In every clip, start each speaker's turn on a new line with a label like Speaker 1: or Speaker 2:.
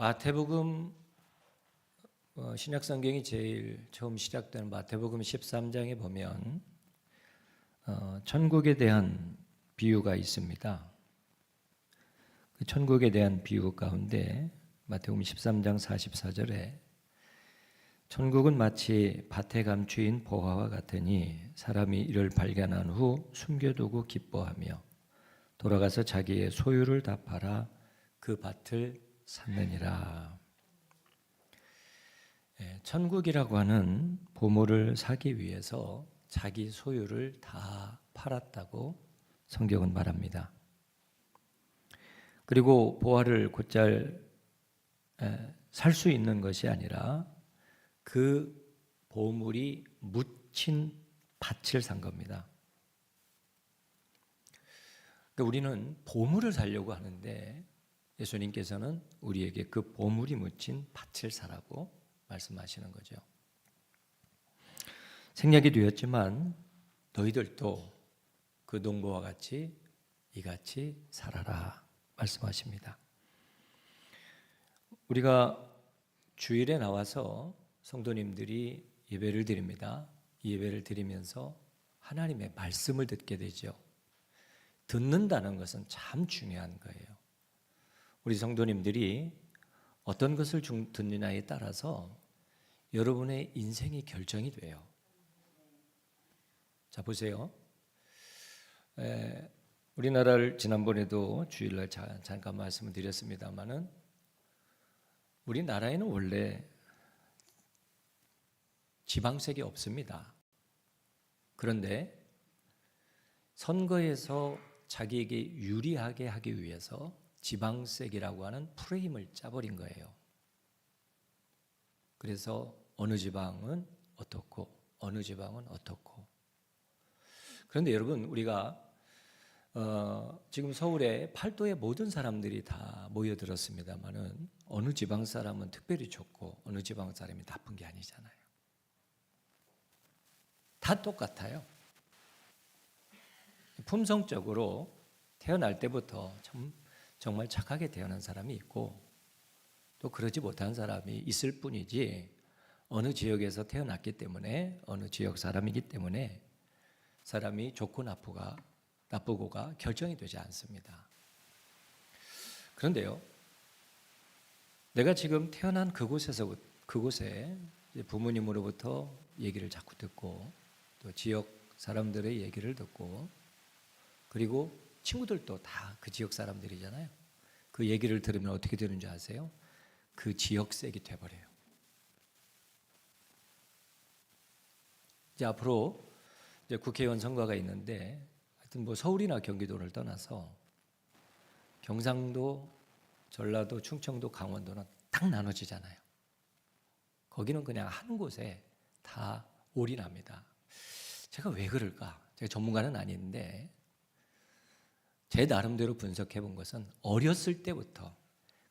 Speaker 1: 마태복음 신약 성경이 제일 처음 시작되는 마태복음 13장에 보면 천국에 대한 비유가 있습니다. 그 천국에 대한 비유 가운데 마태복음 13장 44절에 천국은 마치 밭에 감추인 보화와 같으니 사람이 이를 발견한 후 숨겨두고 기뻐하며 돌아가서 자기의 소유를 다 팔아 그 밭을 샀느니라. 천국이라고 하는 보물을 사기 위해서 자기 소유를 다 팔았다고 성경은 말합니다. 그리고 보화를 곧잘 살 수 있는 것이 아니라 그 보물이 묻힌 밭을 산 겁니다. 그러니까 우리는 보물을 사려고 하는데 예수님께서는 우리에게 그 보물이 묻힌 밭을 사라고 말씀하시는 거죠. 생략이 되었지만 너희들도 그 농부와 같이 이같이 살아라 말씀하십니다. 우리가 주일에 나와서 성도님들이 예배를 드립니다. 이 예배를 드리면서 하나님의 말씀을 듣게 되죠. 듣는다는 것은 참 중요한 거예요. 우리 성도님들이 어떤 것을 듣느냐에 따라서 여러분의 인생이 결정이 돼요. 자, 보세요. 우리나라를 지난번에도 주일날 잠깐 말씀을 드렸습니다마는 우리나라에는 원래 지방색이 없습니다. 그런데 선거에서 자기에게 유리하게 하기 위해서 지방색이라고 하는 프레임을 짜버린 거예요. 그래서 어느 지방은 어떻고 어느 지방은 어떻고. 그런데 여러분, 우리가 지금 서울에 팔도의 모든 사람들이 다 모여들었습니다마는 어느 지방 사람은 특별히 좋고 어느 지방 사람이 나쁜 게 아니잖아요. 다 똑같아요. 품성적으로 태어날 때부터 정말 착하게 태어난 사람이 있고 또 그러지 못한 사람이 있을 뿐이지, 어느 지역에서 태어났기 때문에 어느 지역 사람이기 때문에 사람이 좋고 나쁘고가 결정이 되지 않습니다. 그런데요, 내가 지금 태어난 그곳에 부모님으로부터 얘기를 자꾸 듣고 또 지역 사람들의 얘기를 듣고 그리고 친구들도 다 그 지역 사람들이잖아요. 그 얘기를 들으면 어떻게 되는지 아세요? 그 지역색이 돼버려요. 이제 앞으로 이제 국회의원 선거가 있는데 하여튼 서울이나 경기도를 떠나서 경상도, 전라도, 충청도, 강원도는 딱 나눠지잖아요. 거기는 그냥 한 곳에 다 올인합니다. 제가 왜 그럴까? 제가 전문가는 아닌데 제 나름대로 분석해 본 것은 어렸을 때부터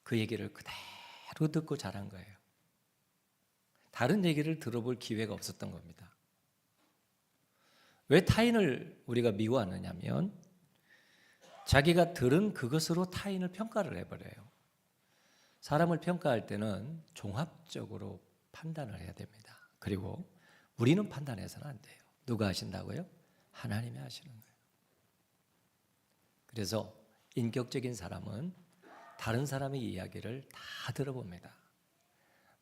Speaker 1: 그 얘기를 그대로 듣고 자란 거예요. 다른 얘기를 들어볼 기회가 없었던 겁니다. 왜 타인을 우리가 미워하느냐면 자기가 들은 그것으로 타인을 평가를 해버려요. 사람을 평가할 때는 종합적으로 판단을 해야 됩니다. 그리고 우리는 판단해서는 안 돼요. 누가 하신다고요? 하나님이 하시는 거예요. 그래서 인격적인 사람은 다른 사람의 이야기를 다 들어봅니다.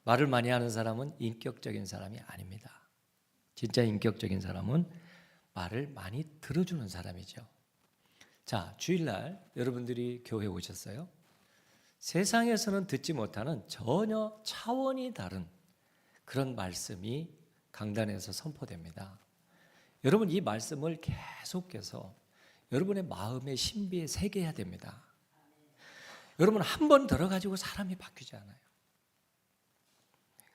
Speaker 1: 말을 많이 하는 사람은 인격적인 사람이 아닙니다. 진짜 인격적인 사람은 말을 많이 들어주는 사람이죠. 자, 주일날 여러분들이 교회에 오셨어요? 세상에서는 듣지 못하는 전혀 차원이 다른 그런 말씀이 강단에서 선포됩니다. 여러분, 이 말씀을 계속해서 여러분의 마음의 신비에 새겨야 됩니다. 여러분, 한 번 들어가지고 사람이 바뀌지 않아요.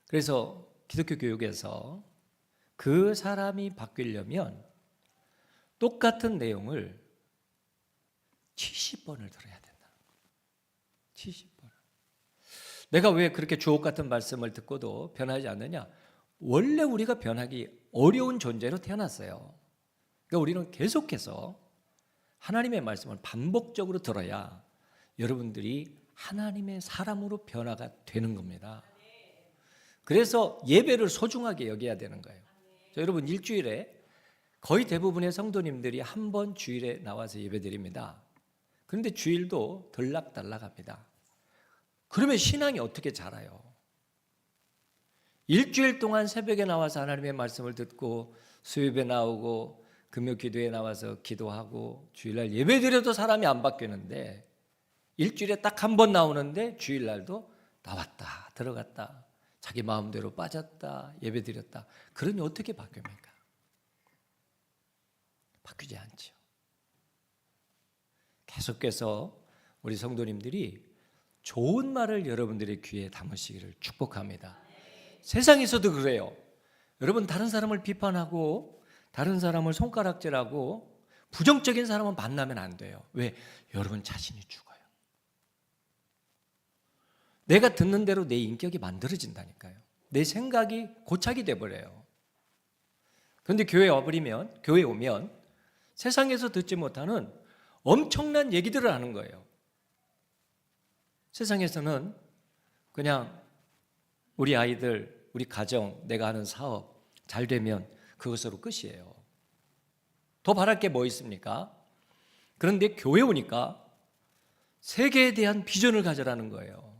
Speaker 1: 그래서 기독교 교육에서 그 사람이 바뀌려면 똑같은 내용을 70번을 들어야 된다. 70번. 내가 왜 그렇게 주옥 같은 말씀을 듣고도 변하지 않느냐? 원래 우리가 변하기 어려운 존재로 태어났어요. 그러니까 우리는 계속해서 하나님의 말씀을 반복적으로 들어야 여러분들이 하나님의 사람으로 변화가 되는 겁니다. 그래서 예배를 소중하게 여겨야 되는 거예요. 여러분, 일주일에 거의 대부분의 성도님들이 한 번 주일에 나와서 예배드립니다. 그런데 주일도 들락달락합니다. 그러면 신앙이 어떻게 자라요? 일주일 동안 새벽에 나와서 하나님의 말씀을 듣고 수요일에 나오고 금요 기도에 나와서 기도하고 주일날 예배드려도 사람이 안 바뀌는데, 일주일에 딱 한 번 나오는데 주일날도 나왔다 들어갔다 자기 마음대로 빠졌다 예배드렸다, 그러니 어떻게 바뀝니까? 바뀌지 않죠. 계속해서 우리 성도님들이 좋은 말을 여러분들의 귀에 담으시기를 축복합니다. 세상에서도 그래요. 여러분, 다른 사람을 비판하고 다른 사람을 손가락질하고 부정적인 사람은 만나면 안 돼요. 왜? 여러분 자신이 죽어요. 내가 듣는 대로 내 인격이 만들어진다니까요. 내 생각이 고착이 돼버려요. 그런데 교회 오면 세상에서 듣지 못하는 엄청난 얘기들을 하는 거예요. 세상에서는 그냥 우리 아이들, 우리 가정, 내가 하는 사업 잘 되면 그것으로 끝이에요. 더 바랄 게 뭐 있습니까? 그런데 교회 오니까 세계에 대한 비전을 가져라는 거예요.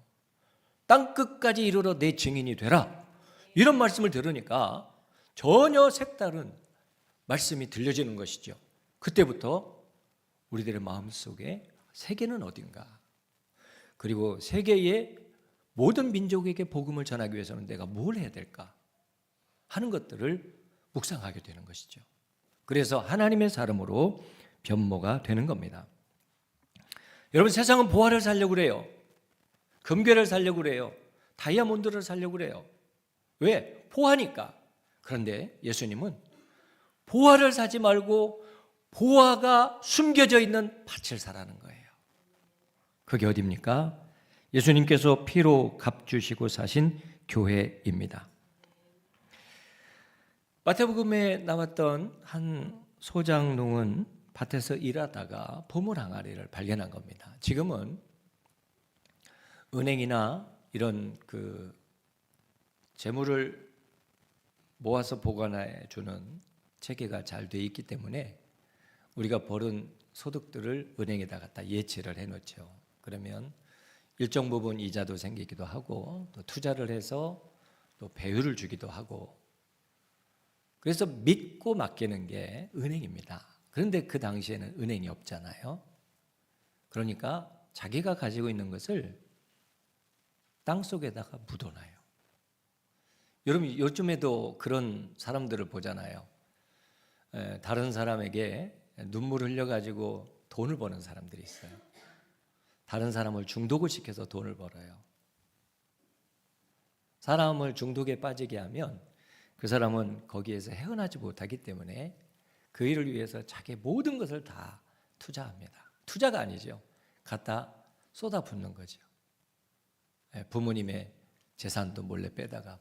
Speaker 1: 땅 끝까지 이르러 내 증인이 되라, 이런 말씀을 들으니까 전혀 색다른 말씀이 들려지는 것이죠. 그때부터 우리들의 마음속에 세계는 어딘가, 그리고 세계의 모든 민족에게 복음을 전하기 위해서는 내가 뭘 해야 될까 하는 것들을 묵상하게 되는 것이죠. 그래서 하나님의 사람으로 변모가 되는 겁니다. 여러분, 세상은 보화를 살려고 그래요. 금괴를 살려고 그래요. 다이아몬드를 살려고 그래요. 왜? 보화니까. 그런데 예수님은 보화를 사지 말고 보화가 숨겨져 있는 밭을 사라는 거예요. 그게 어디입니까? 예수님께서 피로 값주시고 사신 교회입니다. 마태복음에 나왔던 한 소장농은 밭에서 일하다가 보물 항아리를 발견한 겁니다. 지금은 은행이나 이런 재물을 모아서 보관해 주는 체계가 잘 돼 있기 때문에 우리가 벌은 소득들을 은행에다 갖다 예치를 해놓죠. 그러면 일정 부분 이자도 생기기도 하고 또 투자를 해서 또 배율을 주기도 하고, 그래서 믿고 맡기는 게 은행입니다. 그런데 그 당시에는 은행이 없잖아요. 그러니까 자기가 가지고 있는 것을 땅속에다가 묻어놔요. 여러분, 요즘에도 그런 사람들을 보잖아요. 다른 사람에게 눈물을 흘려가지고 돈을 버는 사람들이 있어요. 다른 사람을 중독을 시켜서 돈을 벌어요. 사람을 중독에 빠지게 하면 그 사람은 거기에서 헤어나지 못하기 때문에 그 일을 위해서 자기의 모든 것을 다 투자합니다. 투자가 아니죠. 갖다 쏟아붓는 거죠. 부모님의 재산도 몰래 빼다가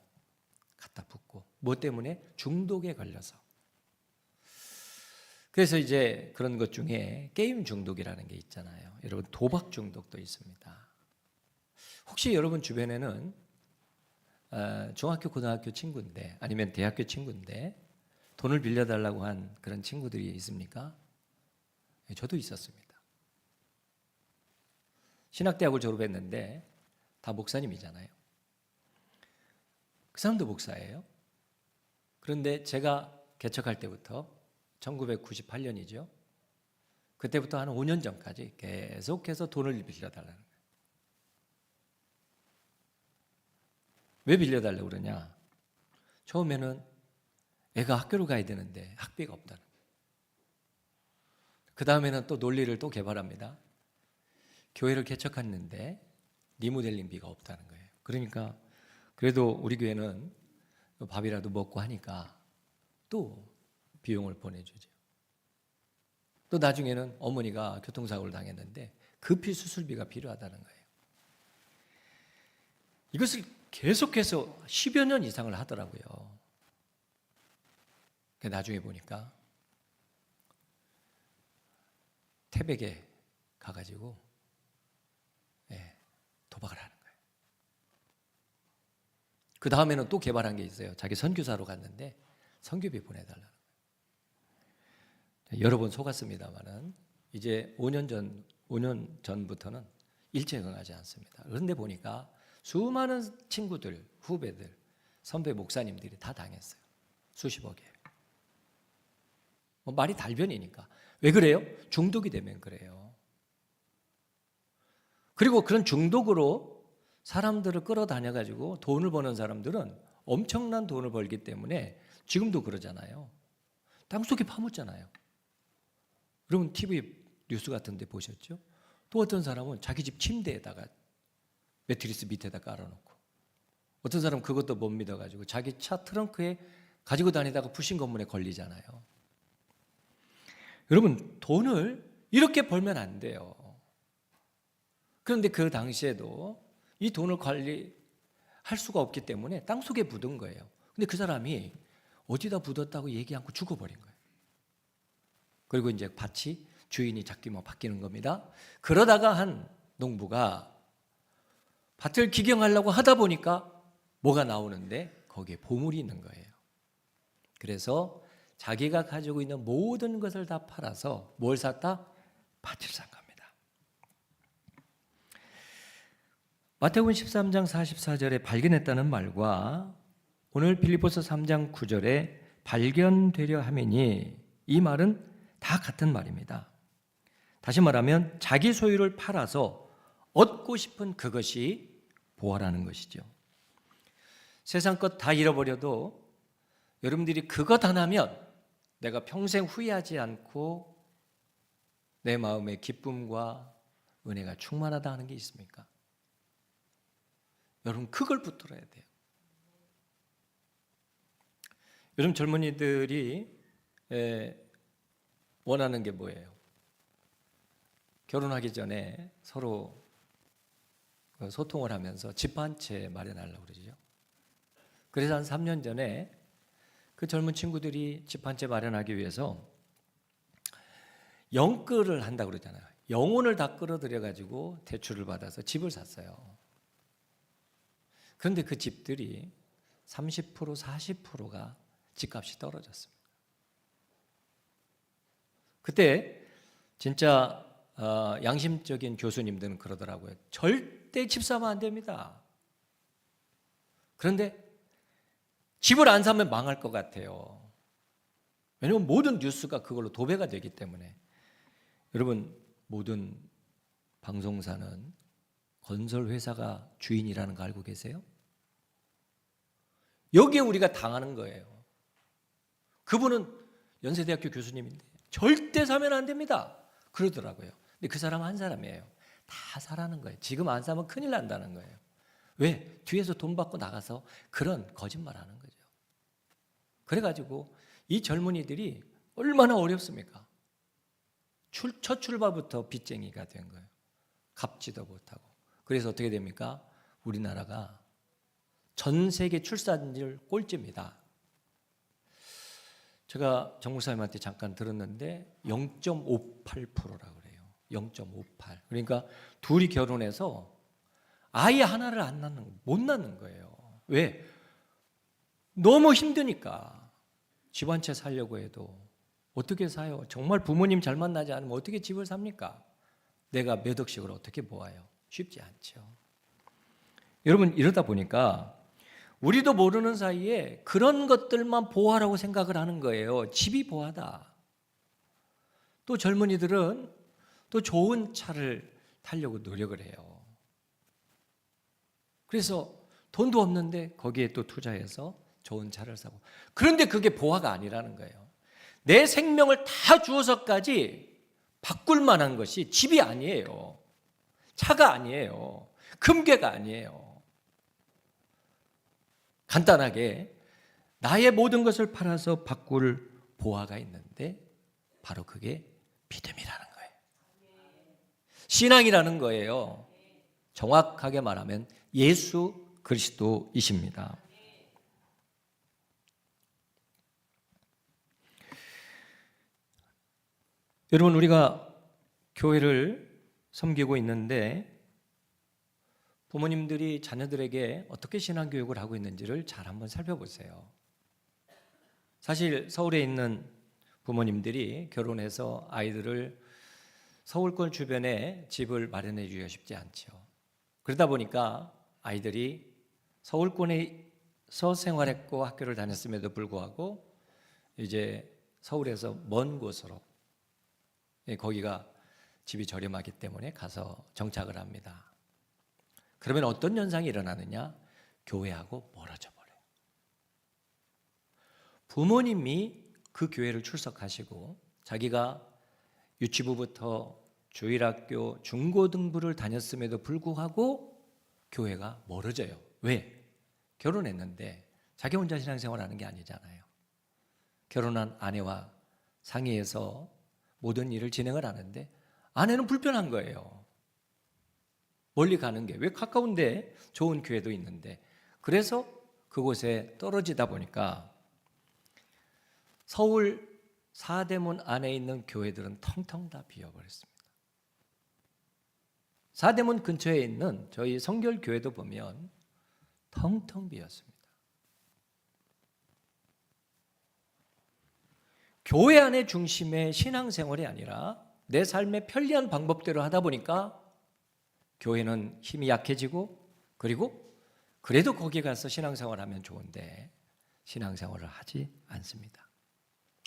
Speaker 1: 갖다 붓고, 뭐 때문에? 중독에 걸려서. 그래서 이제 그런 것 중에 게임 중독이라는 게 있잖아요. 여러분, 도박 중독도 있습니다. 혹시 여러분 주변에는 중학교, 고등학교 친구인데 아니면 대학교 친구인데 돈을 빌려달라고 한 그런 친구들이 있습니까? 저도 있었습니다. 신학대학을 졸업했는데 다 목사님이잖아요. 그 사람도 목사예요. 그런데 제가 개척할 때부터 1998년이죠. 그때부터 한 5년 전까지 계속해서 돈을 빌려달라는 거예요. 왜 빌려달라고 그러냐? 처음에는 애가 학교를 가야 되는데 학비가 없다는 거예요. 그 다음에는 또 논리를 또 개발합니다. 교회를 개척했는데 리모델링비가 없다는 거예요. 그러니까 그래도 우리 교회는 밥이라도 먹고 하니까 또 비용을 보내주죠. 또 나중에는 어머니가 교통사고를 당했는데 급히 수술비가 필요하다는 거예요. 이것을 계속해서 10여 년 이상을 하더라고요. 나중에 보니까 태백에 가가지고 그 다음에는 또 개발한 게 있어요. 자기 선교사로 갔는데 선교비 보내달라는 거예요. 여러 번 속았습니다만은 이제 5년 전부터는 일체 응하지 않습니다. 그런데 보니까 수많은 친구들, 후배들, 선배 목사님들이 다 당했어요. 수십억이에요. 말이 달변이니까. 왜 그래요? 중독이 되면 그래요. 그리고 그런 중독으로 사람들을 끌어다녀가지고 돈을 버는 사람들은 엄청난 돈을 벌기 때문에 지금도 그러잖아요. 땅속에 파묻잖아요. 여러분 TV 뉴스 같은 데 보셨죠? 또 어떤 사람은 자기 집 침대에다가 매트리스 밑에다 깔아놓고, 어떤 사람은 그것도 못 믿어가지고 자기 차 트렁크에 가지고 다니다가 부신 건물에 걸리잖아요. 여러분 돈을 이렇게 벌면 안 돼요. 그런데 그 당시에도 이 돈을 관리할 수가 없기 때문에 땅속에 묻은 거예요. 근데 그 사람이 어디다 묻었다고 얘기 않고 죽어버린 거예요. 그리고 이제 밭이 주인이 잡기만 바뀌는 겁니다. 그러다가 한 농부가 밭을 기경하려고 하다 보니까 뭐가 나오는데 거기에 보물이 있는 거예요. 그래서 자기가 가지고 있는 모든 것을 다 팔아서 뭘 샀다? 밭을 산 겁니다. 마태복음 13장 44절에 발견했다는 말과 오늘 빌립보서 3장 9절에 발견되려 함이니, 이 말은 다 같은 말입니다. 다시 말하면 자기 소유를 팔아서 얻고 싶은 그것이 보화라는 것이죠. 세상 것 다 잃어버려도 여러분들이 그것 하나면 내가 평생 후회하지 않고 내 마음의 기쁨과 은혜가 충만하다 하는 게 있습니까? 여러분 그걸 붙들어야 돼요. 요즘 젊은이들이 원하는 게 뭐예요? 결혼하기 전에 서로 소통을 하면서 집 한 채 마련하려고 그러죠. 그래서 한 3년 전에 그 젊은 친구들이 집 한 채 마련하기 위해서 영끌을 한다고 그러잖아요. 영혼을 다 끌어들여가지고 대출을 받아서 집을 샀어요. 그런데 그 집들이 30%, 40%가 집값이 떨어졌습니다. 그때 진짜 양심적인 교수님들은 그러더라고요. 절대 집 사면 안 됩니다. 그런데 집을 안 사면 망할 것 같아요. 왜냐하면 모든 뉴스가 그걸로 도배가 되기 때문에. 여러분 모든 방송사는 건설회사가 주인이라는 거 알고 계세요? 여기에 우리가 당하는 거예요. 그분은 연세대학교 교수님인데 절대 사면 안 됩니다 그러더라고요. 근데 그 사람 한 사람이에요. 다 사라는 거예요. 지금 안 사면 큰일 난다는 거예요. 왜? 뒤에서 돈 받고 나가서 그런 거짓말 하는 거죠. 그래가지고 이 젊은이들이 얼마나 어렵습니까? 첫 출발부터 빚쟁이가 된 거예요. 갚지도 못하고. 그래서 어떻게 됩니까? 우리나라가 전 세계 출산율 꼴찌입니다. 제가 정 목사님한테 잠깐 들었는데 0.58%라고 그래요. 0.58. 그러니까 둘이 결혼해서 아이 하나를 못 낳는 거예요. 왜? 너무 힘드니까. 집 한 채 살려고 해도 어떻게 사요? 정말 부모님 잘 만나지 않으면 어떻게 집을 삽니까? 내가 몇 억씩을 어떻게 모아요? 쉽지 않죠. 여러분 이러다 보니까 우리도 모르는 사이에 그런 것들만 보화라고 생각을 하는 거예요. 집이 보화다. 또 젊은이들은 또 좋은 차를 타려고 노력을 해요. 그래서 돈도 없는데 거기에 또 투자해서 좋은 차를 사고. 그런데 그게 보화가 아니라는 거예요. 내 생명을 다 주어서까지 바꿀 만한 것이 집이 아니에요. 차가 아니에요. 금괴가 아니에요. 간단하게 나의 모든 것을 팔아서 바꿀 보화가 있는데 바로 그게 믿음이라는 거예요. 신앙이라는 거예요. 정확하게 말하면 예수 그리스도이십니다. 여러분 우리가 교회를 섬기고 있는데 부모님들이 자녀들에게 어떻게 신앙교육을 하고 있는지를 잘 한번 살펴보세요. 사실 서울에 있는 부모님들이 결혼해서 아이들을 서울권 주변에 집을 마련해 주기가 쉽지 않죠. 그러다 보니까 아이들이 서울권에서 생활했고 학교를 다녔음에도 불구하고 이제 서울에서 먼 곳으로, 거기가 집이 저렴하기 때문에 가서 정착을 합니다. 그러면 어떤 현상이 일어나느냐? 교회하고 멀어져 버려요. 부모님이 그 교회를 출석하시고 자기가 유치부부터 주일학교, 중고등부를 다녔음에도 불구하고 교회가 멀어져요. 왜? 결혼했는데 자기 혼자 신앙생활하는 게 아니잖아요. 결혼한 아내와 상의해서 모든 일을 진행을 하는데 아내는 불편한 거예요. 멀리 가는 게 왜 가까운데 좋은 교회도 있는데. 그래서 그곳에 떨어지다 보니까 서울 사대문 안에 있는 교회들은 텅텅 다 비어버렸습니다. 사대문 근처에 있는 저희 성결교회도 보면 텅텅 비었습니다. 교회 안의 중심의 신앙생활이 아니라 내 삶의 편리한 방법대로 하다 보니까 교회는 힘이 약해지고, 그리고 그래도 거기 가서 신앙생활 하면 좋은데 신앙생활을 하지 않습니다.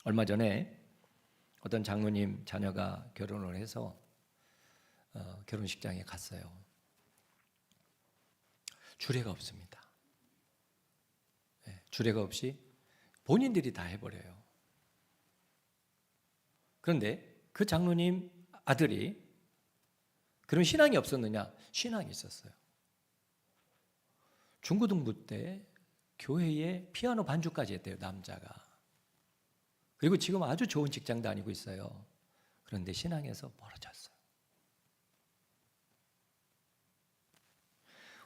Speaker 1: 얼마 전에 어떤 장로님 자녀가 결혼을 해서 결혼식장에 갔어요. 주례가 없습니다. 주례가 없이 본인들이 다 해버려요. 그런데 그 장로님 아들이 그런 신앙이 없었느냐? 신앙이 있었어요. 중고등부 때 교회에 피아노 반주까지 했대요, 남자가. 그리고 지금 아주 좋은 직장 다니고 있어요. 그런데 신앙에서 멀어졌어요.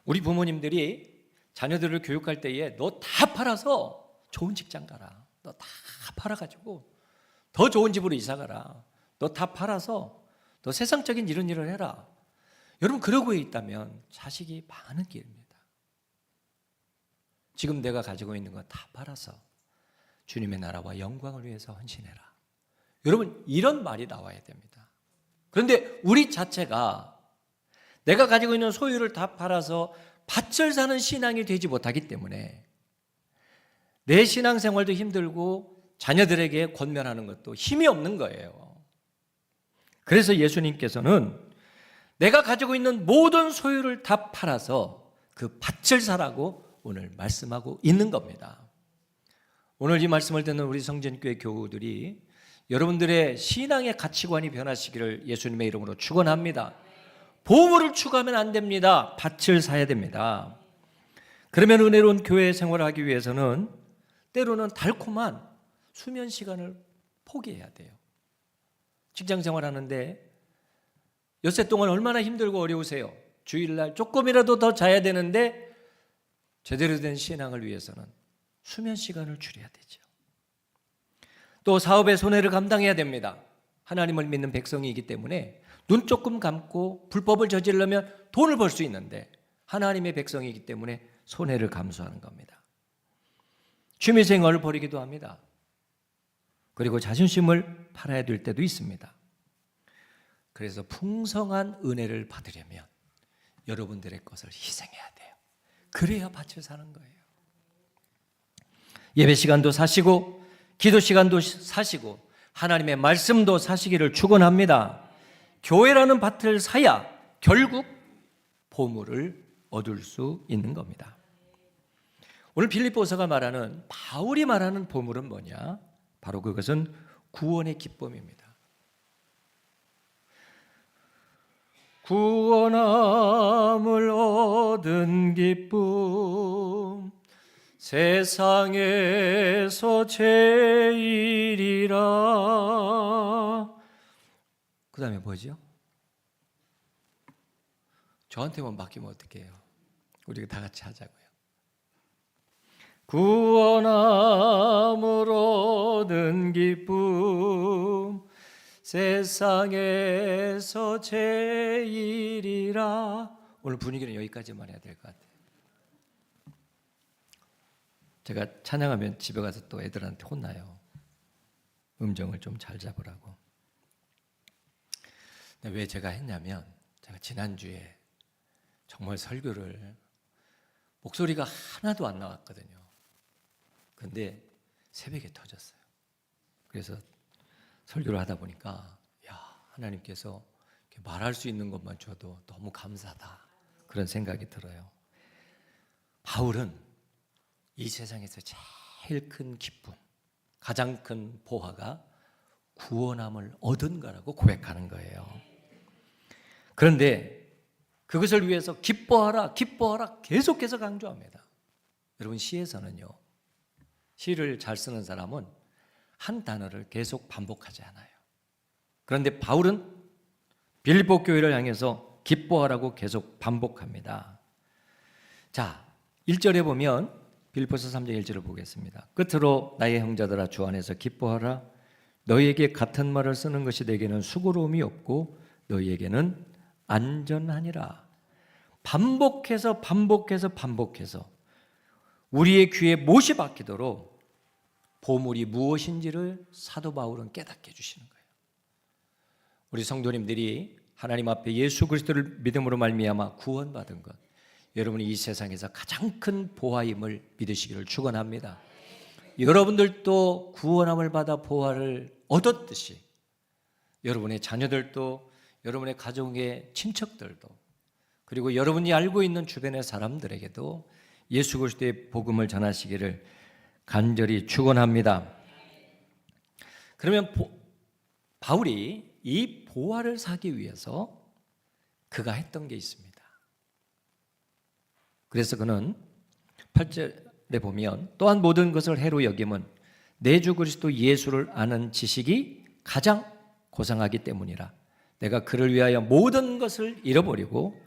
Speaker 1: 우리 부모님들이 자녀들을 교육할 때에 너 다 팔아서 좋은 직장 가라. 너 다 팔아가지고 더 좋은 집으로 이사 가라. 너 다 팔아서 너 세상적인 이런 일을 해라. 여러분 그러고 있다면 자식이 망하는 길입니다. 지금 내가 가지고 있는 거 다 팔아서 주님의 나라와 영광을 위해서 헌신해라. 여러분 이런 말이 나와야 됩니다. 그런데 우리 자체가 내가 가지고 있는 소유를 다 팔아서 밭을 사는 신앙이 되지 못하기 때문에 내 신앙생활도 힘들고 자녀들에게 권면하는 것도 힘이 없는 거예요. 그래서 예수님께서는 내가 가지고 있는 모든 소유를 다 팔아서 그 밭을 사라고 오늘 말씀하고 있는 겁니다. 오늘 이 말씀을 듣는 우리 성전교회 교우들이 여러분들의 신앙의 가치관이 변하시기를 예수님의 이름으로 축원합니다. 보물을 추구하면 안 됩니다. 밭을 사야 됩니다. 그러면 은혜로운 교회 생활을 하기 위해서는 때로는 달콤한 수면 시간을 포기해야 돼요. 직장 생활하는데 엿새 동안 얼마나 힘들고 어려우세요. 주일날 조금이라도 더 자야 되는데 제대로 된 신앙을 위해서는 수면 시간을 줄여야 되죠. 또 사업의 손해를 감당해야 됩니다. 하나님을 믿는 백성이기 때문에 눈 조금 감고 불법을 저지르려면 돈을 벌 수 있는데 하나님의 백성이기 때문에 손해를 감수하는 겁니다. 취미생활을 벌이기도 합니다. 그리고 자존심을 팔아야 될 때도 있습니다. 그래서 풍성한 은혜를 받으려면 여러분들의 것을 희생해야 돼요. 그래야 밭을 사는 거예요. 예배 시간도 사시고 기도 시간도 사시고 하나님의 말씀도 사시기를 축원합니다. 교회라는 밭을 사야 결국 보물을 얻을 수 있는 겁니다. 오늘 빌립보서가 말하는, 바울이 말하는 보물은 뭐냐? 바로 그것은 구원의 기쁨입니다. 구원함을 얻은 기쁨, 세상에서 제일이라. 그 다음에 뭐죠? 저한테만 맡기면 어떡해요? 우리가 다 같이 하자고요. 구원함을 얻은 기쁨, 세상에서 제일이라. 오늘 분위기는 여기까지만 해야 될 것 같아요. 제가 찬양하면 집에 가서 또 애들한테 혼나요. 음정을 좀 잘 잡으라고. 근데 왜 제가 했냐면, 제가 지난주에 정말 설교를 목소리가 하나도 안 나왔거든요. 근데 새벽에 터졌어요. 그래서 설교를 하다 보니까 하나님께서 말할 수 있는 것만 줘도 너무 감사하다, 그런 생각이 들어요. 바울은 이 세상에서 제일 큰 기쁨, 가장 큰 보화가 구원함을 얻은 거라고 고백하는 거예요. 그런데 그것을 위해서 기뻐하라, 기뻐하라 계속해서 강조합니다. 여러분, 시에서는요, 시를 잘 쓰는 사람은 한 단어를 계속 반복하지 않아요. 그런데 바울은 빌립보 교회를 향해서 기뻐하라고 계속 반복합니다. 자, 1절에 보면 빌립보서 3장 1절을 보겠습니다. 끝으로 나의 형제들아, 주 안에서 기뻐하라. 너희에게 같은 말을 쓰는 것이 내게는 수고로움이 없고 너희에게는 안전하니라. 반복해서 우리의 귀에 못이 박히도록 보물이 무엇인지를 사도 바울은 깨닫게 해주시는 거예요. 우리 성도님들이 하나님 앞에 예수 그리스도를 믿음으로 말미암아 구원받은 것, 여러분이 이 세상에서 가장 큰 보화임을 믿으시기를 축원합니다. 여러분들도 구원함을 받아 보화를 얻었듯이 여러분의 자녀들도, 여러분의 가족의 친척들도, 그리고 여러분이 알고 있는 주변의 사람들에게도 예수 그리스도의 복음을 전하시기를 간절히 축원합니다. 그러면 바울이 이 보화를 사기 위해서 그가 했던 게 있습니다. 그래서 그는 8절에 보면 또한 모든 것을 해로 여김은 내 주 그리스도 예수를 아는 지식이 가장 고상하기 때문이라. 내가 그를 위하여 모든 것을 잃어버리고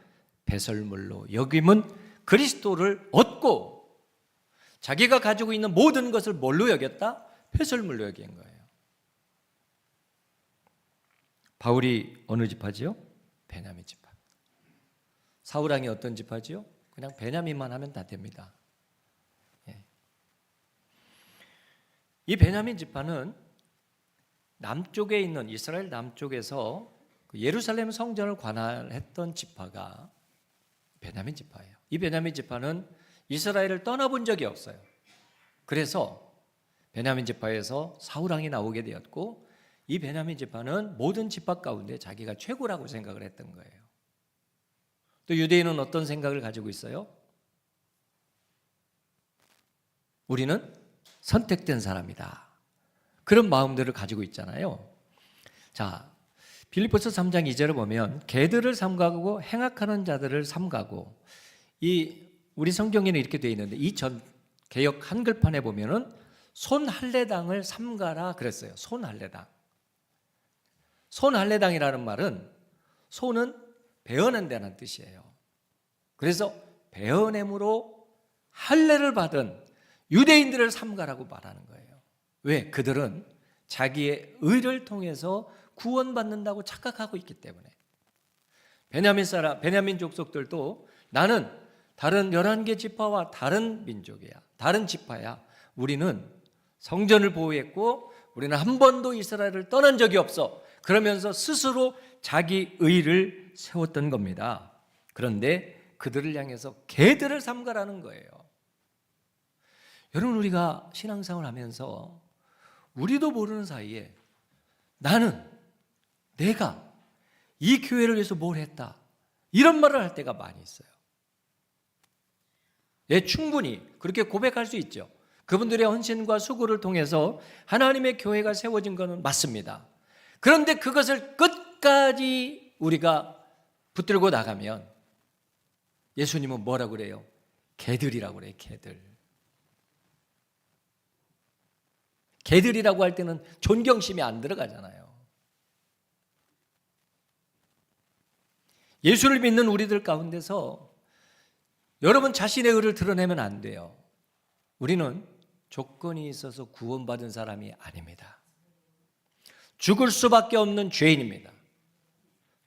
Speaker 1: 배설물로 여김은 그리스도를 얻고, 자기가 가지고 있는 모든 것을 뭘로 여겼다? 배설물로 여긴 거예요. 바울이 어느 지파지요? 베냐민 지파. 사울 왕이 어떤 지파지요? 그냥 베냐민만 하면 다 됩니다. 이 베냐민 지파는 남쪽에 있는 이스라엘 남쪽에서 예루살렘 성전을 관할했던 지파가 베냐민 지파예요. 이 베냐민 지파는 이스라엘을 떠나본 적이 없어요. 그래서 베냐민 지파에서 사울 왕이 나오게 되었고, 이 베냐민 지파는 모든 지파 가운데 자기가 최고라고 생각을 했던 거예요. 또 유대인은 어떤 생각을 가지고 있어요? 우리는 선택된 사람이다, 그런 마음들을 가지고 있잖아요. 자, 빌립보서 3장 2절을 보면 개들을 삼가고 행악하는 자들을 삼가고, 우리 성경에는 이렇게 되어 있는데 이 전 개역 한글판에 보면은 손할례당을 삼가라 그랬어요. 손할례당이라는 말은 손은 베어낸다는 뜻이에요. 그래서 베어냄으로 할례를 받은 유대인들을 삼가라고 말하는 거예요. 왜? 그들은 자기의 의를 통해서 구원받는다고 착각하고 있기 때문에. 베냐민 족속들도 나는 다른 11개 지파와 다른 민족이야, 다른 지파야, 우리는 성전을 보호했고 우리는 한 번도 이스라엘을 떠난 적이 없어, 그러면서 스스로 자기 의를 세웠던 겁니다. 그런데 그들을 향해서 개들을 삼가라는 거예요. 여러분, 우리가 신앙생활을 하면서 우리도 모르는 사이에 내가 이 교회를 위해서 뭘 했다, 이런 말을 할 때가 많이 있어요. 충분히 그렇게 고백할 수 있죠. 그분들의 헌신과 수고를 통해서 하나님의 교회가 세워진 것은 맞습니다. 그런데 그것을 끝까지 우리가 붙들고 나가면 예수님은 뭐라고 그래요? 개들이라고 그래요. 개들이라고 할 때는 존경심이 안 들어가잖아요. 예수를 믿는 우리들 가운데서 여러분 자신의 의를 드러내면 안 돼요. 우리는 조건이 있어서 구원받은 사람이 아닙니다. 죽을 수밖에 없는 죄인입니다.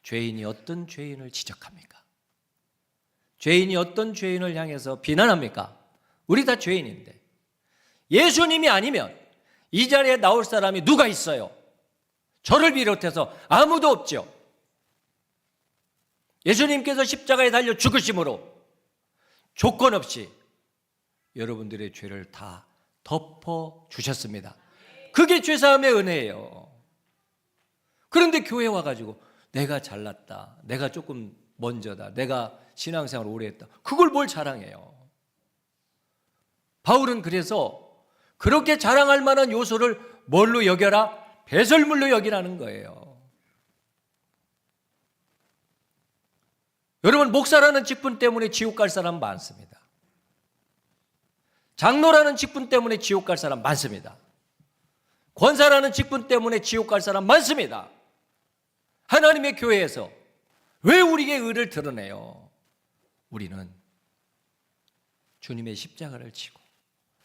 Speaker 1: 죄인이 어떤 죄인을 지적합니까? 죄인이 어떤 죄인을 향해서 비난합니까? 우리 다 죄인인데 예수님이 아니면 이 자리에 나올 사람이 누가 있어요? 저를 비롯해서 아무도 없죠. 예수님께서 십자가에 달려 죽으심으로 조건 없이 여러분들의 죄를 다 덮어주셨습니다. 그게 죄사함의 은혜예요. 그런데 교회 와가지고 내가 잘났다, 내가 조금 먼저다, 내가 신앙생활 오래 했다, 그걸 뭘 자랑해요. 바울은 그래서 그렇게 자랑할 만한 요소를 뭘로 여겨라? 배설물로 여기라는 거예요. 여러분, 목사라는 직분 때문에 지옥 갈 사람 많습니다. 장로라는 직분 때문에 지옥 갈 사람 많습니다. 권사라는 직분 때문에 지옥 갈 사람 많습니다. 하나님의 교회에서 왜 우리에게 의를 드러내요? 우리는 주님의 십자가를 지고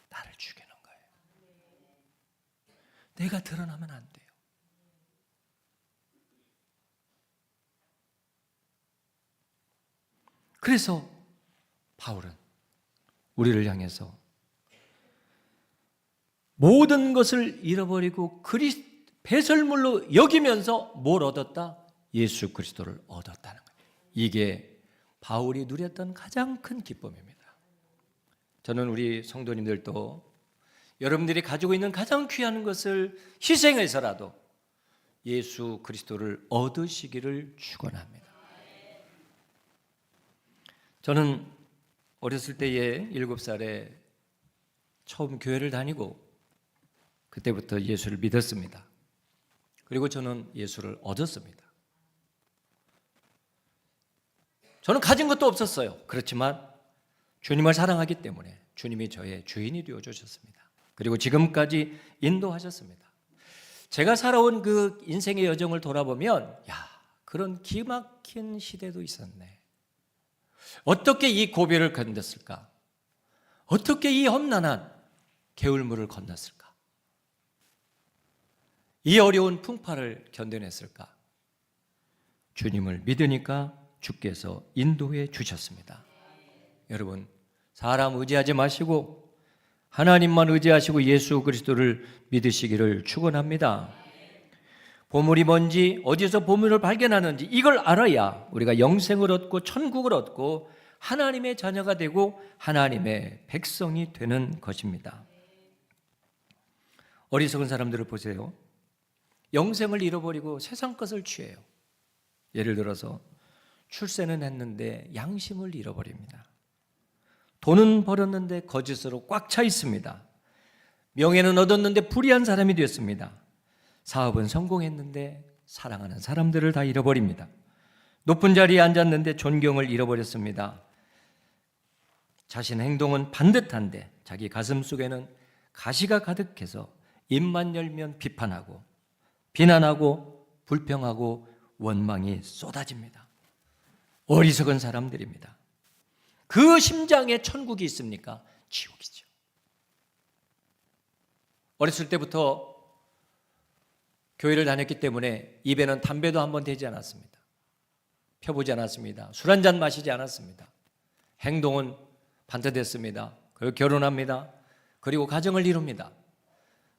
Speaker 1: 나를 죽이는 거예요. 내가 드러나면 안 돼요. 그래서 바울은 우리를 향해서 모든 것을 잃어버리고 배설물로 여기면서 뭘 얻었다? 예수 그리스도를 얻었다는 거예요. 이게 바울이 누렸던 가장 큰 기쁨입니다. 저는 우리 성도님들도 여러분들이 가지고 있는 가장 귀한 것을 희생해서라도 예수 그리스도를 얻으시기를 축원합니다. 저는 어렸을 때에 7살에 처음 교회를 다니고 그때부터 예수를 믿었습니다. 그리고 저는 예수를 얻었습니다. 저는 가진 것도 없었어요. 그렇지만 주님을 사랑하기 때문에 주님이 저의 주인이 되어주셨습니다. 그리고 지금까지 인도하셨습니다. 제가 살아온 그 인생의 여정을 돌아보면 그런 기막힌 시대도 있었네. 어떻게 이 고비를 건넜을까? 어떻게 이 험난한 개울물을 건넜을까? 이 어려운 풍파를 견뎌냈을까? 주님을 믿으니까 주께서 인도해 주셨습니다. 여러분, 사람 의지하지 마시고 하나님만 의지하시고 예수 그리스도를 믿으시기를 축원합니다. 보물이 뭔지, 어디서 보물을 발견하는지 이걸 알아야 우리가 영생을 얻고 천국을 얻고 하나님의 자녀가 되고 하나님의 백성이 되는 것입니다. 어리석은 사람들을 보세요. 영생을 잃어버리고 세상 것을 취해요. 예를 들어서 출세는 했는데 양심을 잃어버립니다. 돈은 벌었는데 거짓으로 꽉 차 있습니다. 명예는 얻었는데 불의한 사람이 되었습니다. 사업은 성공했는데 사랑하는 사람들을 다 잃어버립니다. 높은 자리에 앉았는데 존경을 잃어버렸습니다. 자신 행동은 반듯한데 자기 가슴 속에는 가시가 가득해서 입만 열면 비판하고 비난하고 불평하고 원망이 쏟아집니다. 어리석은 사람들입니다. 그 심장에 천국이 있습니까? 지옥이죠. 어렸을 때부터 교회를 다녔기 때문에 입에는 담배도 한번 대지 않았습니다. 펴보지 않았습니다. 술 한잔 마시지 않았습니다. 행동은 반듯했습니다. 그리고 결혼합니다. 그리고 가정을 이룹니다.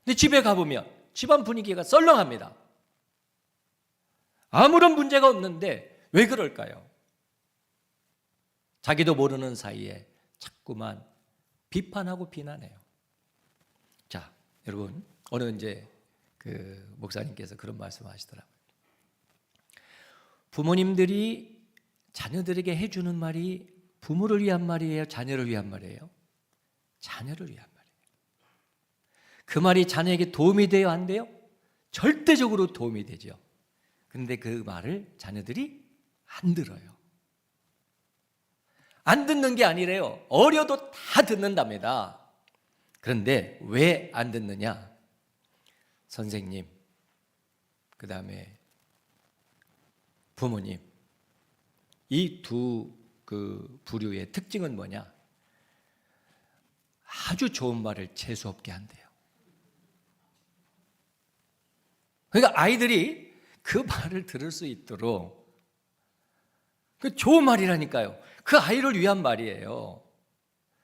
Speaker 1: 근데 집에 가보면 집안 분위기가 썰렁합니다. 아무런 문제가 없는데 왜 그럴까요? 자기도 모르는 사이에 자꾸만 비판하고 비난해요. 자, 여러분, 어느 이제 그 목사님께서 그런 말씀을 하시더라고요. 부모님들이 자녀들에게 해주는 말이 부모를 위한 말이에요? 자녀를 위한 말이에요? 자녀를 위한 말이에요. 그 말이 자녀에게 도움이 돼요? 안 돼요? 절대적으로 도움이 되죠. 근데 그 말을 자녀들이 안 들어요. 안 듣는 게 아니래요. 어려도 다 듣는답니다. 그런데 왜 안 듣느냐? 선생님, 그 다음에 부모님, 이 두 그 부류의 특징은 뭐냐? 아주 좋은 말을 재수없게 한대요. 그러니까 아이들이 그 말을 들을 수 있도록 그 좋은 말이라니까요. 그 아이를 위한 말이에요.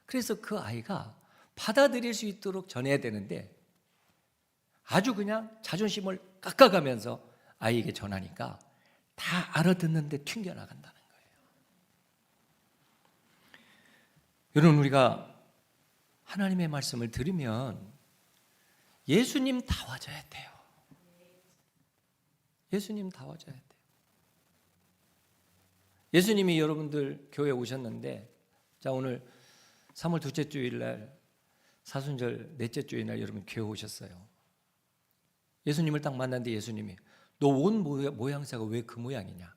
Speaker 1: 그래서 그 아이가 받아들일 수 있도록 전해야 되는데 아주 그냥 자존심을 깎아가면서 아이에게 전하니까 다 알아듣는데 튕겨나간다는 거예요. 여러분, 우리가 하나님의 말씀을 들으면 예수님 다 와줘야 돼요. 예수님 다 와줘야 돼요. 예수님이 여러분들 교회에 오셨는데, 자, 오늘 3월 둘째 주일날 사순절 넷째 주일날 여러분 교회 오셨어요. 예수님을 딱 만났는데 예수님이 너 온 모양새가 왜 그 모양이냐?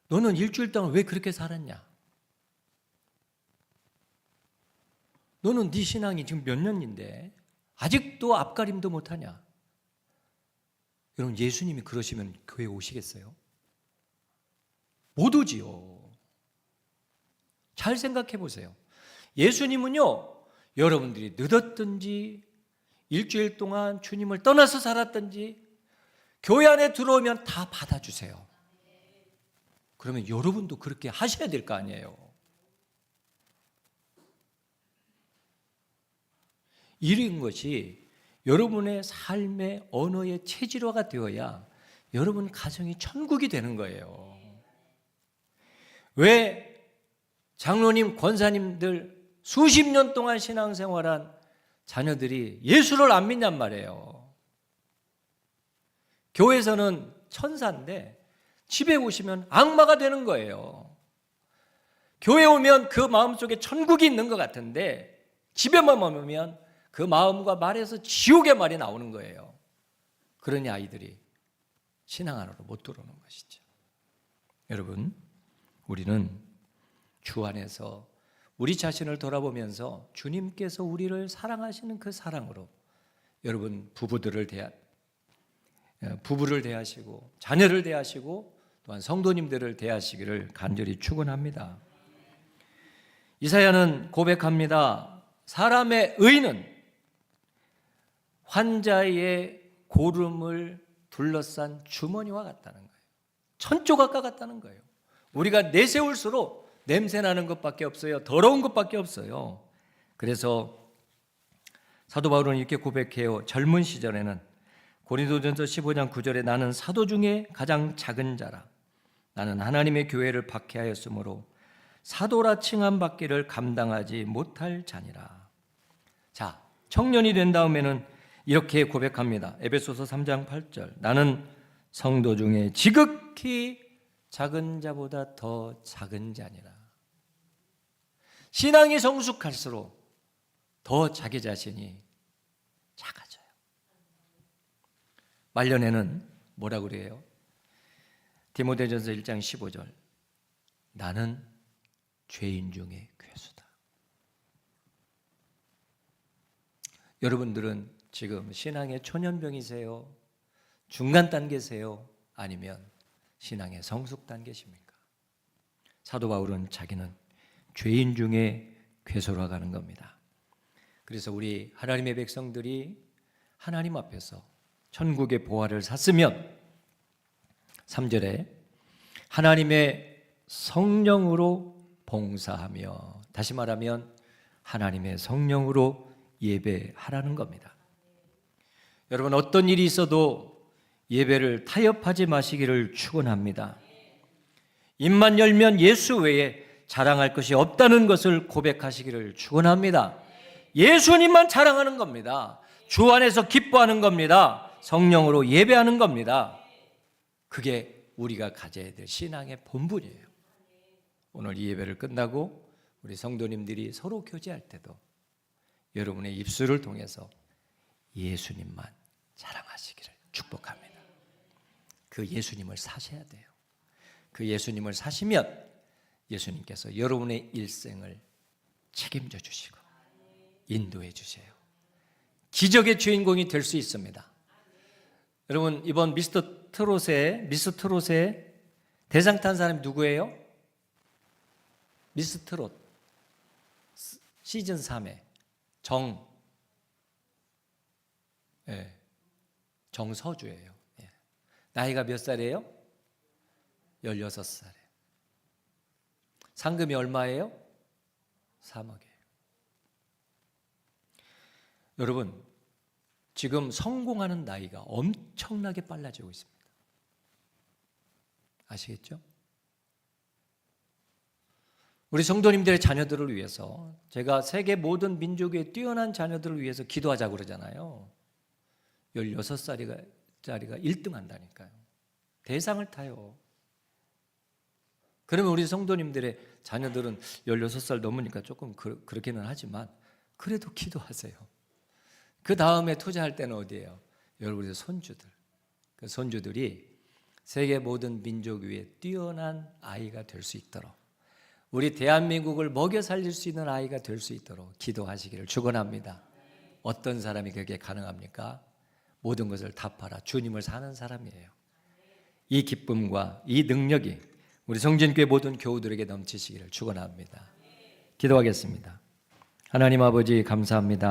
Speaker 1: 너는 일주일 동안 왜 그렇게 살았냐? 너는 네 신앙이 지금 몇 년인데 아직도 앞가림도 못하냐? 여러분, 예수님이 그러시면 교회에 오시겠어요? 못 오지요. 잘 생각해 보세요. 예수님은요, 여러분들이 늦었든지 일주일 동안 주님을 떠나서 살았든지 교회 안에 들어오면 다 받아주세요. 그러면 여러분도 그렇게 하셔야 될 거 아니에요. 이런 것이 여러분의 삶의 언어의 체질화가 되어야 여러분 가정이 천국이 되는 거예요. 왜 장로님, 권사님들 수십 년 동안 신앙생활한 자녀들이 예수를 안 믿냔 말이에요. 교회에서는 천사인데 집에 오시면 악마가 되는 거예요. 교회 오면 그 마음속에 천국이 있는 것 같은데 집에만 오면 그 마음과 말에서 지옥의 말이 나오는 거예요. 그러니 아이들이 신앙 안으로 못 들어오는 것이죠. 여러분, 우리는 주 안에서 우리 자신을 돌아보면서 주님께서 우리를 사랑하시는 그 사랑으로 여러분 부부를 대하시고 자녀를 대하시고 또한 성도님들을 대하시기를 간절히 축원합니다. 이사야는 고백합니다. 사람의 의는 환자의 고름을 둘러싼 주머니와 같다는 거예요. 천조각과 같다는 거예요. 우리가 내세울수록 냄새나는 것밖에 없어요. 더러운 것밖에 없어요. 그래서 사도 바울은 이렇게 고백해요. 젊은 시절에는 고린도전서 15장 9절에 나는 사도 중에 가장 작은 자라. 나는 하나님의 교회를 박해하였으므로 사도라 칭함 받기를 감당하지 못할 자니라. 자, 청년이 된 다음에는 이렇게 고백합니다. 에베소서 3장 8절. 나는 성도 중에 지극히 작은 자보다 더 작은 자니라. 신앙이 성숙할수록 더 자기 자신이 작아져요. 말년에는 뭐라고 그래요? 디모데전서 1장 15절. 나는 죄인 중에 괴수다. 여러분들은 지금 신앙의 초년병이세요? 중간 단계세요? 아니면 신앙의 성숙 단계십니까? 사도 바울은 자기는 죄인 중에 괴소로 가는 겁니다. 그래서 우리 하나님의 백성들이 하나님 앞에서 천국의 보화를 샀으면 3절에 하나님의 성령으로 봉사하며, 다시 말하면 하나님의 성령으로 예배하라는 겁니다. 여러분, 어떤 일이 있어도 예배를 타협하지 마시기를 축원합니다. 입만 열면 예수 외에 자랑할 것이 없다는 것을 고백하시기를 축원합니다. 예수님만 자랑하는 겁니다. 주 안에서 기뻐하는 겁니다. 성령으로 예배하는 겁니다. 그게 우리가 가져야 될 신앙의 본분이에요. 오늘 이 예배를 끝나고 우리 성도님들이 서로 교제할 때도 여러분의 입술을 통해서 예수님만 자랑하시기를 축복합니다. 그 예수님을 사셔야 돼요. 그 예수님을 사시면 예수님께서 여러분의 일생을 책임져 주시고 인도해 주세요. 기적의 주인공이 될 수 있습니다. 여러분, 이번 미스터 트롯의 대상 탄 사람이 누구예요? 미스터 트롯 시즌 3회 정서주예요. 나이가 몇 살이에요? 16살에. 상금이 얼마예요? 3억이에요. 여러분, 지금 성공하는 나이가 엄청나게 빨라지고 있습니다. 아시겠죠? 우리 성도님들의 자녀들을 위해서, 제가 세계 모든 민족의 뛰어난 자녀들을 위해서 기도하자고 그러잖아요. 16살짜리가 1등 한다니까요. 대상을 타요. 그러면 우리 성도님들의 자녀들은 16살 넘으니까 조금 그렇게는 하지만 그래도 기도하세요. 그 다음에 투자할 때는 어디예요? 여러분의 손주들. 그 손주들이 세계 모든 민족 위에 뛰어난 아이가 될 수 있도록, 우리 대한민국을 먹여 살릴 수 있는 아이가 될 수 있도록 기도하시기를 축원합니다. 어떤 사람이 그게 가능합니까? 모든 것을 다 팔아 주님을 사는 사람이에요. 이 기쁨과 이 능력이 우리 성진교회 모든 교우들에게 넘치시기를 축원합니다. 기도하겠습니다. 하나님 아버지 감사합니다.